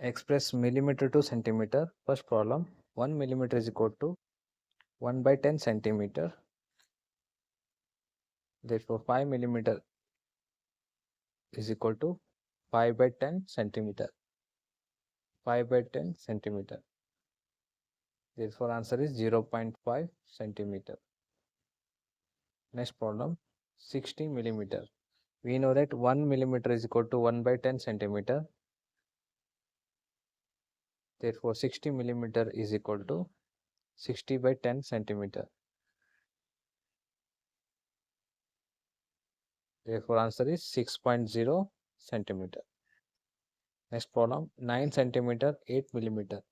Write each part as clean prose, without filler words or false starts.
Express millimeter to centimeter. First problem, 1 millimeter is equal to 1 by 10 centimeter. Therefore, 5 millimeter is equal to 5 by 10 centimeter. 5 by 10 centimeter. Therefore, answer is 0.5 centimeter. Next problem, 60 millimeter. We know that 1 millimeter is equal to 1 by 10 centimeter. Therefore, 60 millimeter is equal to 60 by 10 centimeter. Therefore, answer is 6.0 centimeter. Next problem, 9 centimeter, 8 millimeter.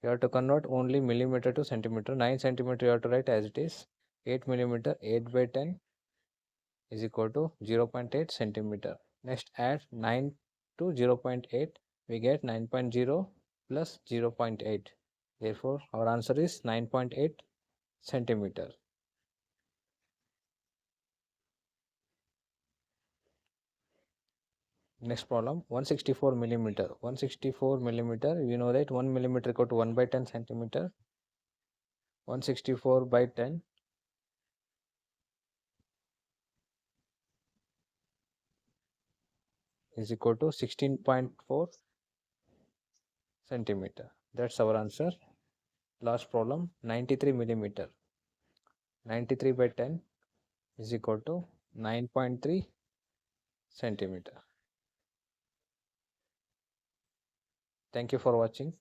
You have to convert only millimeter to centimeter. 9 centimeter you have to write as it is. 8 millimeter, 8 by 10 is equal to 0.8 centimeter. Next, add 9 to 0.8. We get 9.0 plus 0.8. Therefore, our answer is 9.8 centimeter. Next problem, 164 millimeter. 164 millimeter, you know that 1 millimeter equal to 1 by 10 centimeter. 164 by 10 is equal to 16.4 centimeter. That's our answer. Last problem, 93 millimeter. 93 by 10 is equal to 9.3 centimeter. Thank you for watching.